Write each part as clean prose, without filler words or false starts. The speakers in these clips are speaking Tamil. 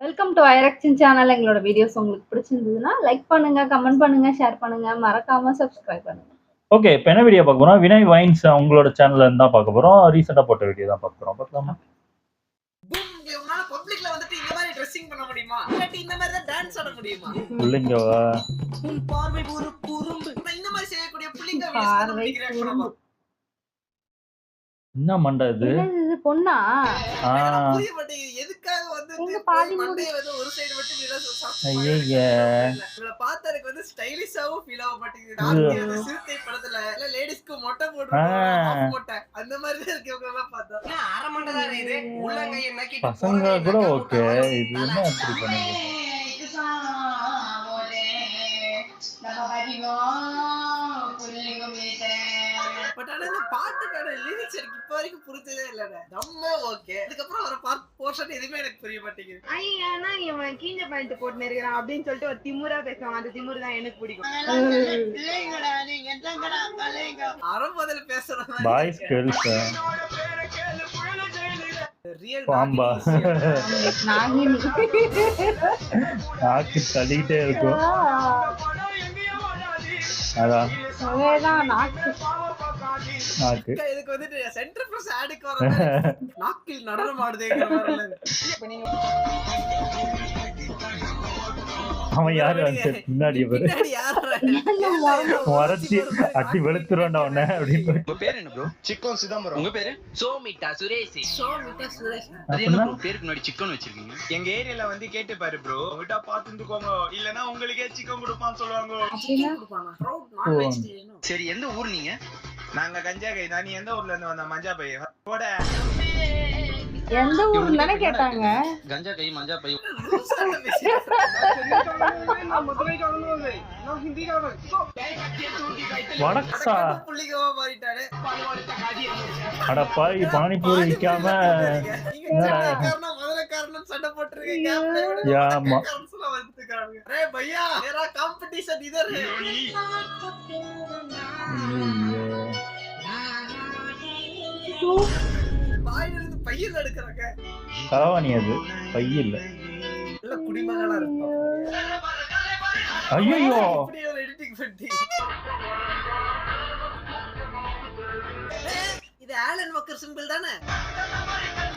வெல்கம் டு ஐரக்ஷன் சேனல். எங்களோட வீடியோஸ் உங்களுக்கு பிடிச்சிருந்ததுன்னா லைக் பண்ணுங்க, கமெண்ட் பண்ணுங்க, ஷேர் பண்ணுங்க, மறக்காம சப்ஸ்கிரைப் பண்ணுங்க. ஓகே, இப்போ என்ன வீடியோ பார்க்க போறோம்? வினய் வைன்ஸ் அவங்களோட சேனல்ல இருந்து தான் பார்க்க போறோம். ரீசெண்டா போட்ட வீடியோ தான் பார்க்க போறோம். பார்க்கலாமா? உங்களால பப்ளிக்ல வந்துட்டு இந்த மாதிரி ட்ரெஸ்ஸிங் பண்ண முடியுமா? இல்லாட்டி இந்த மாதிரி தான் டான்ஸ் ஆட முடியுமா? புள்ளைங்கவா? உன் பார்வை ஒரு குறும்பு. இந்த மாதிரி செய்யக்கூடிய புள்ளிங்க வீடியோஸ் என்ன மண்டை இது? இது பொண்ணா? புரிய மாட்டேங்குது. எதுக்காக வந்து மண்டைய வந்து ஒரு சைடு மட்டும் ஐயய்ய. இவள பார்த்தா எனக்கு வந்து ஸ்டைலிஷாவும் ஃபீல் ஆக மாட்டேங்குது. நாளைக்கு சிறுத்தை படத்துல இல்ல லேடிஸ்க்கு மொட்டை போடுறாங்க, ஆஃப் மொட்டை அந்த மாதிரி தான் இருக்கு. இவங்க எல்லாம் பார்த்தா அரை மண்டை தான் இது. உள்ளங்கைய நக்கி பசங்க கூட ஓகே. இது என்ன அப்படி பண்ணுங்க? பட் ஆனா இந்த பாட்டுக்கான லிரிக்ஸ் எனக்கு இப்ப வரைக்கும் புரிஞ்சதே இல்லடா. நம்ம ஓகே. அதுக்கப்புறம் வர போர்ஷன் எதுவுமே எனக்கு புரிய மாட்டேங்குது. ஐயானா இவன் கீஞ்ச பாயிண்ட் போட்டு இருக்கிறான் அப்படின்னு சொல்லிட்டு ஒரு திமுறா பேசுவான். அந்த திமுறு தான் எனக்கு பிடிக்கும். அறம்போதல பேசுறோம். பாய்ஸ் கேர்ள்ஸ் ரியல் பாம்பா நாகினி. நாக்கு தள்ளிக்கிட்டே இருக்கும். அதான் நாக்கு. இதுக்கு வந்துட்டு சென்டர் பிரஸ் ஆடுக்கு வர நாக்கில் நடனம் ஆடுதேங்கிற மாதிரி. அவன் யாரு வந்து பின்னாடி பாரு, மறைச்சி அட்டி வெளுத்துறோண்டா உன்ன அப்படின்னு. உங்க பேர் என்ன ப்ரோ? சிக்கன் சிதம்பரம். உங்க பேரு? சோமிட்டா சுரேஷ். சோமிட்டா சுரேஷ். அது என்ன ப்ரோ பேருக்கு முன்னாடி சிக்கன் வச்சிருக்கீங்க? எங்க ஏரியால வந்து கேட்டு பாரு ப்ரோ, விட்டா பாத்துந்துக்கோங்க, இல்லனா உங்களுக்கே சிக்கன் கொடுப்பான்னு சொல்லுவாங்க. சரி, எந்த ஊர் நீங்க? நாங்க கஞ்சாகை. நான் எந்த ஊர்ல இருந்து வந்த? மஞ்சா பை போட. எந்த ஊர்ல தானே கேட்டாங்க? கஞ்சா கை மஞ்சா பை. வணக்கா புள்ளிகவா மாறிட்டானே. அடப்பாய், பானிபூரி விற்காம காரணம் சண்டை போட்டுருக்கீங்க. ஆமா. அரே பையா मेरा कंपटीशन इधर है. வாயில இருந்து பையில எடுக்கறாங்க. கலவாணி அது பை இல்ல. இல்ல குடிமகனா இருப்பான். ஐயோ, இப்படி ஒரு எடிட்டிங் பண்ணி. இது ஆலன் வாக்கர் சிம்பிள் தானே?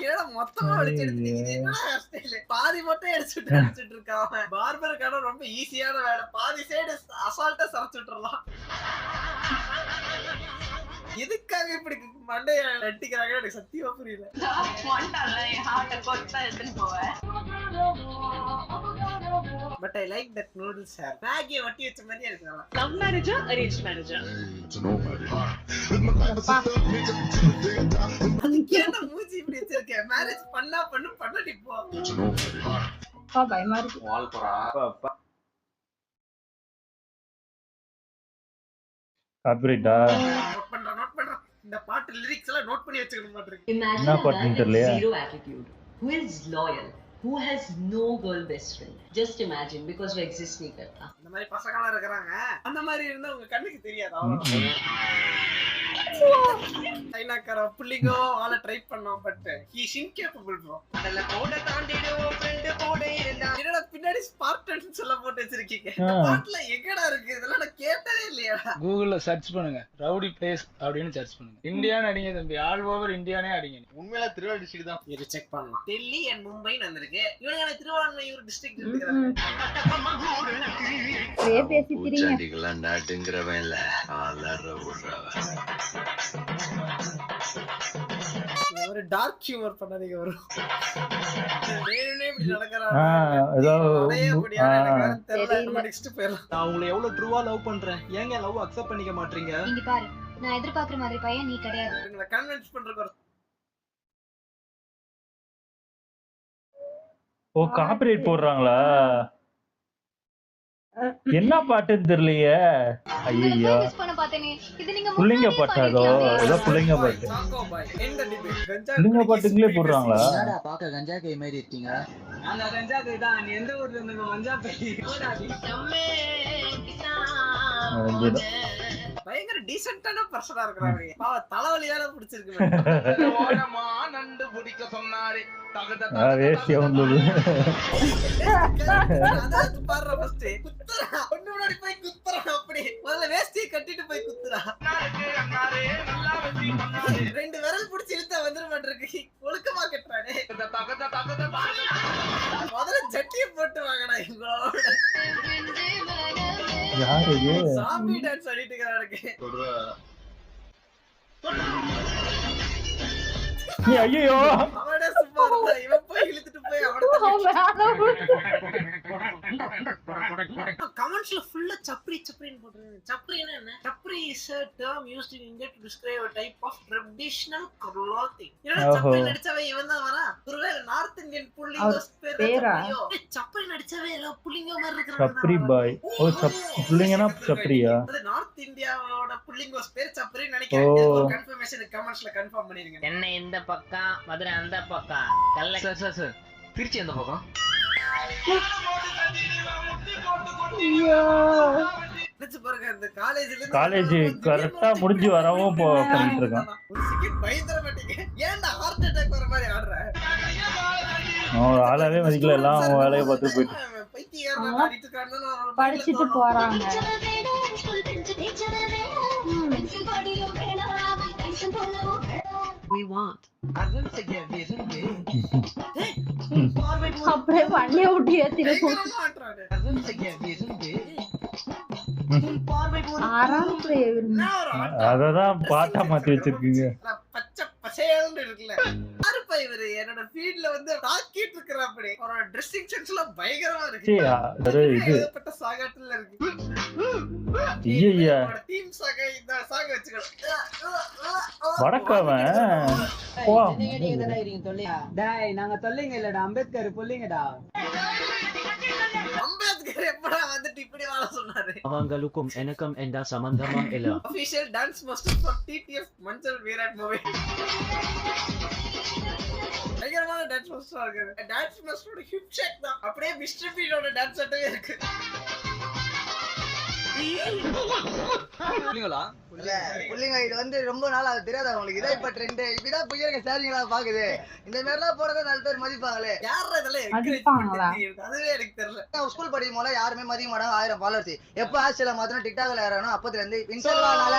ஏடா மொத்தமா அடிச்சு எடுத்துட்டீங்க. என்னடா ஸ்டைல்? பாதி மட்டும் அடிச்சிட்டு இருக்கான். பார்பருக்கான ரொம்ப ஈஸியான வேலை. பாதி சைடு அசால்ட்டா சரச்சு விட்டுறலாம். எதுக்காக இப்படி மண்டைய நட்டிக்கிறாங்க எனக்கு சத்தியமா புரியல. But I like that noodles hair. மேகியை வட்டி வச்ச மாதிரியே இருக்கலாம். லவ் மேரேஜா அரேஞ்ச் மேரேஜா? அதுக்கு என்ன மூஞ்சி இப்படி வச்சிருக்க? மேரேஜ் பண்ணா பண்ணு, பண்ணடி போ. பயமா இருக்கு. வால் போறா. காப்பிரைட்டா? நோட் பண்றேன். இந்த பாட்டு லிரிக்ஸ் எல்லாம் நோட் பண்ணி வச்சுக்கணும் மாட்டேங்குது. என்ன பாட்டுன்னு தெரியலையா? Zero attitude. Who is loyal? Who has no girl best friend? Just imagine, because वो exist नहीं करता. இந்த மாதிரி பசங்களா இருக்கறாங்க. அந்த மாதிரி இருந்தா உங்க கண்ணுக்கு தெரியாதா? சைனாக்கார புள்ளிகோ ஆள ட்ரை பண்ணோம். But he is incapable bro. அதல கோட தாண்டிடுவோம் ஃப்ரெண்ட் போட இருந்தா. என்னடா பின்னாடி ஸ்பார்டன் சொல்ல போட்டு வச்சிருக்கீங்க? இந்த பாட்டுல எங்கடா இருக்கு? இதெல்லாம் நான் கேட்டதே இல்லையாடா. கூகுள்ல சர்ச் பண்ணுங்க, ரவுடி பிளேஸ் அப்படின்னு சர்ச் பண்ணுங்க. இந்தியான்னு அடிங்க தம்பி, ஆல் ஓவர் இந்தியானே அடிங்க. உண்மையில திருவாரூர் டிஸ்ட்ரிக்ட் தான். இது செக் பண்ணலாம். டெல்லி அண்ட் மும்பைன்னு வந்திருக்கு. இவங்க திருவாரூர் டிஸ்ட்ரிக்ட் இருக்குறாங்க. பேசிக்கிறீங்க. சண்டிகலாம் நாட்டுங்கறவன் இல்ல, ஆலற ஊர்றவன். ஒரு டார்க் ஹியூமர் பண்ணாதீங்க bro. வேணுனே இப்படி நடக்கறாங்க. ஏதோ தெரியல. நெக்ஸ்ட் போயிரலாம். நான் உங்களை எவ்வளவு ட்ரூவா லவ் பண்றேன், ஏங்க லவ் அக்செப்ட் பண்ணிக்க மாட்டீங்க? இங்க பாரு, நான் எதிர்பார்க்கிற மாதிரி பையன் நீ கிடையாது. உங்களை கன்வின்ஸ் பண்றதுக்கு ஒரு ஓ, காப்பிரைட் போடுறாங்களா? என்ன பாட்டுன்னு தெரியலையே. ஐயோ, புள்ளைங்க பாட்டாதோ? ஏதோ புள்ளைங்க பாட்டு. புள்ளைங்க பாட்டுங்களே போடுறாங்களா? என்னடா பாக்க கஞ்சா கை மாதிரி இருக்கீங்க? நான் கஞ்சா கை தான். நீ எந்த ஊர்ல இருந்து? மஞ்சா பை. பயங்கர டீசென்ட்டான பர்சனா இருக்கிறாங்க. பாவ தலைவலி வேற பிடிச்சிருக்கு. ஓரமா நண்டு பிடிக்க சொன்னாரு. வேஷ்டியா வந்தது. அதாவது பாடுற ஃபர்ஸ்ட் குத்துறா ஒண்ணு முன்னாடி போய் குத்துறா. அப்படி முதல்ல வேஷ்டியை கட்டிட்டு போய் குத்துறா. ரெண்டு விரல் பிடிச்சி இழுத்தா வந்துட மாட்டிருக்கு. ஒழுக்கமா கட்டுறானே. முதல்ல ஜட்டியை போட்டு வாங்கடா. இவங்களோட யாரு இது? சாமி டான்ஸ் ஆடிட்டு இருக்கானுங்க. ஐயோ அவனே சும்மா இருந்தா இவன் போய் இழுத்துட்டு போய் கமெண்ட்ஸ்ல ஃபுல்லா சப்ரி சப்ரின்னு போட்டுருங்க. சப்ரினா என்ன? Sabri is a term used in India to describe a type of traditional clothing. Sabri நடிச்சவே இவன் தான் வரா. ஒருவேளை நார்த் இந்தியன் புள்ளிங்கோ பேரா? சப்ரி நடிச்சவே எல்லாம் புள்ளிங்கோ மாதிரி இருக்காங்க. சப்ரி பாய். ஓ புள்ளிங்கனா சப்ரியா? அது நார்த் இந்தியாவோட புள்ளிங்கோ பேர் சப்ரி நினைக்கிறேன். கன்ஃபர்மேஷன் கமெண்ட்ஸ்ல கன்ஃபார்ம் பண்ணிருங்க. என்ன இந்த பக்கம் மதுரை அந்த பக்கம் கல்ல சார் திருச்சி அந்த பக்கம். காலேஜ் கரெக்டா முடிஞ்சு வரவும் பண்ணிட்டு இருக்கான். ஆளாவே மதிக்கல, எல்லாம் அவன் வேலையை பார்த்து போயிட்டு படிச்சுட்டு போறாங்க. We want. அப்படியே வண்டிய விட்டு ஏத்திருக்கோம். அததான் பாட்டா மாத்தி வச்சிருக்கீங்க. பச்சை பசேல்னு இருக்குல்ல, யாருப்பா இவரு என்னோட ஃபீட்ல வந்து தாக்கிட்டு இருக்கறாப்படி. அவரோட ட்ரெஸ்ஸிங் சென்ஸ்ல பயங்கரமா இருக்கு. இது ஏகப்பட்ட சாகாட்டுல இருக்கு. ஐயா டீம் சாகா இந்த சாக வச்சுக்கலாம். வடக்கவன் டேய் நாங்க தொல்லைங்க இல்லடா, அம்பேத்கர் புள்ளிங்கடா. அம்பேத்கர் எப்படா வந்துட்டு இப்படி வாழ சொன்னாரு? அவங்களுக்கும் எனக்கும் எந்த சம்பந்தமும் இல்ல. Official dance master for TTF மஞ்சள் விராட் மூவி. பயங்கரமான டான்ஸ் மாஸ்டரா இருக்காரு. டான்ஸ் மாஸ்டரோட ஹிப் ஷேக் தான் அப்படியே மிஸ்டர் பீனோட டான்ஸ் ஆட்டவே இருக்கு. புள்ளிங்க இது வந்து ரொம்ப நாள் அது தெரியாதா உங்களுக்கு? இதை இப்ப ட்ரெண்ட் இப்படிதான் புயலுங்க சாரிங்களா பாக்குது. இந்த மாதிரி எல்லாம் போறத 4 பேர் மதிப்பாங்களே. யாரா இதெல்லாம் என்கரேஜ் பண்ணிட்டு? அதுவே எனக்கு தெரியல. நான் ஸ்கூல் படிக்கும் போல யாருமே மதிக்க மாட்டாங்க. 1000 ஃபாலோவர்ஸ் எப்ப ஆஸ்திரேலியா மாத்திரம் டிக்டாக்ல ஏறணும். அப்பத்துல இருந்து இன்ஸ்டாகிராம்னால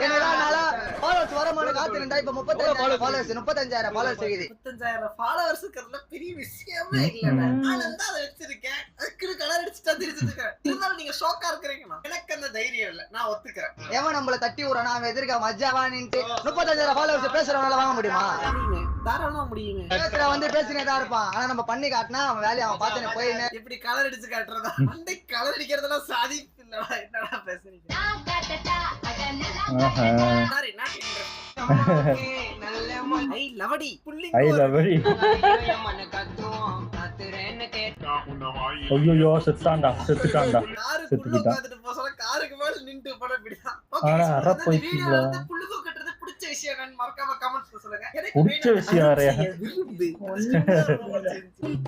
என்னடானால ஃபாலோவர்ஸ் வர மாட்டே காத்துறேன்டா. இப்ப 35,000 ஃபாலோவர்ஸ் 35,000 ஃபாலோவர்ஸ் இருக்குது. 35,000 ஃபாலோவர்ஸ் இருக்கறதுல பெரிய விஷயமே இல்லடா. நான் தான் அதை வச்சிருக்கேன். அதுக்கு கலர் அடிச்சுட்டா தெரிஞ்சிருக்கேன். இருந்தாலும் நீங்க ஷாக்கா இருக்கறீங்க. எனக்கு அந்த தைரியம் இல்ல, நான் ஒத்துக்கறேன். எவன் நம்மள தட்டி ஊறனா அவன் எதிர்க்க மஜ்ஜாவானின்ட்டு 35,000 ஃபாலோவர்ஸ் பேசுறவனால வாங்க முடியுமா? தாராளமா முடியுமே. பேசுற வந்து பேசினே தான் இருப்பான். ஆனா நம்ம பண்ணி காட்டினா அவன் வேலைய அவன் பார்த்தனே போயினே. இப்படி கலர் அடிச்சு காட்டுறதா? அந்த கலர் அடிக்கிறதெல்லாம் சாதி இல்லடா. என்னடா பேசுறீங்க? Sorry not I லவடி புள்ளிங்க. ஐ லவடி. ஐயோ செத்தான்டா, செத்துட்டான்டா, செத்துட்டான். காருக்கு மேல நின்னு படம் பிடிதான். ஆனா அற போயிட்டீங்களா? புள்ளிங்கோ கட்டறது பிடிச்ச விஷயம் என்னன்னு மறக்காம கமெண்ட்ஸ்ல சொல்லுங்க. எனக்கு பிடிச்ச விஷயம் வேறயா?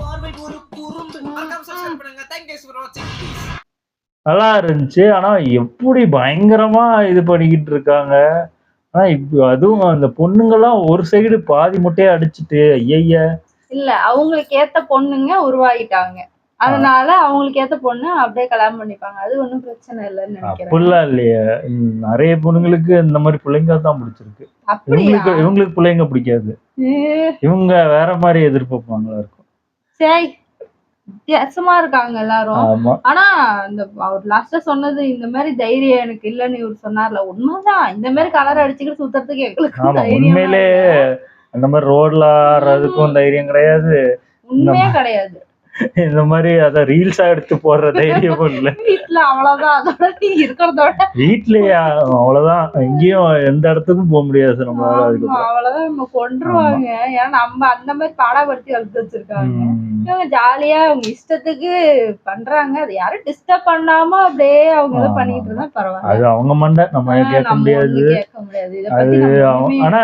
பார்வை ஒரு குறும்பு. மறக்காம சப்ஸ்கிரைப் பண்ணுங்க. Thank you for watching. நல்லா இருந்துச்சு. ஆனா எப்படி பயங்கரமா இது பண்ணிக்கிட்டு இருக்காங்க. ஆனா இப்ப அதுவும் அந்த பொண்ணுங்கெல்லாம் ஒரு சைடு பாதி முட்டையை அடிச்சுட்டு ஐய இல்ல அவங்களுக்கு ஏத்த பொண்ணுங்க உருவாகிட்டாங்க. அதனால அவங்களுக்கு ஏத்த பொண்ணு அப்படியே கல்யாணம் பண்ணிப்பாங்க. அது ஒண்ணும் பிரச்சனை இல்லைன்னு நினைக்கிறேன். அப்படிலாம் இல்லையா? நிறைய பொண்ணுங்களுக்கு இந்த மாதிரி பிள்ளைங்க தான் பிடிச்சிருக்கு. இவங்களுக்கு பிள்ளைங்க பிடிக்காது. இவங்க வேற மாதிரி எதிர்பார்ப்பாங்களா இருக்கும். சரி வித்தியாசமா இருக்காங்க எல்லாரும். ஆனா இந்த அவர் லாஸ்டா சொன்னது இந்த மாதிரி தைரியம் எனக்கு இல்லன்னு இவர் சொன்னார்ல, உண்மைதான். இந்த மாதிரி கலர் அடிச்சுக்கிட்டு சுத்துறதுக்கு எங்களுக்கு உண்மையிலே அந்த மாதிரி ரோட்ல ஆடுறதுக்கும் தைரியம் கிடையாது. உண்மையே கிடையாது. இந்த மாதிரி அத ரீல்ஸா எடுத்து போடுற தைரியமும் இல்ல. வீட்டுல அவ்வளவுதான். அதோட நீ இருக்கிறதோட வீட்லயா அவ்வளவுதான். எங்கேயும் எந்த இடத்துக்கும் போக முடியாது நம்மளால. அவ்வளவுதான் நம்ம கொண்டுருவாங்க. ஏன்னா நம்ம அந்த மாதிரி பாடாப்படுத்தி வளர்த்து வச்சிருக்காங்க. இவங்க ஜாலியா அவங்க இஷ்டத்துக்கு பண்றாங்க. அது யாரும் டிஸ்டர்ப் பண்ணாம அப்படியே அவங்க இதை பண்ணிட்டு இருந்தா பரவாயில்ல. அது அவங்க மண்டை, நம்ம கேட்க முடியாது. அது ஆனா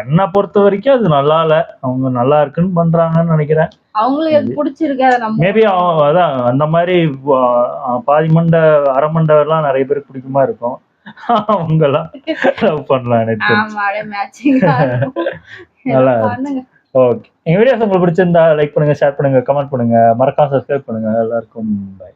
என்ன பொறுத்த வரைக்கும் அது நல்லா இல்ல. அவங்க நல்லா இருக்குன்னு பண்றாங்கன்னு நினைக்கிறேன். அவங்களுக்கு அது பிடிச்சிருக்கு. மேபி அதான் அந்த மாதிரி பாதி மண்டை அரை மண்டை எல்லாம் நிறைய பேருக்கு பிடிக்குமா இருக்கும். அவங்கெல்லாம் லவ் பண்ணலாம் எனக்கு. ஆமா மேட்சிங்கா நல்லா பண்ணுங்க. ஓகே, எங்க வீடியோஸ் உங்களுக்கு பிடிச்சிருந்தா லைக் பண்ணுங்க, ஷேர் பண்ணுங்க, கமெண்ட் பண்ணுங்க, மறக்காம சப்ஸ்கிரைப் பண்ணுங்க. எல்லாருக்கும் பை.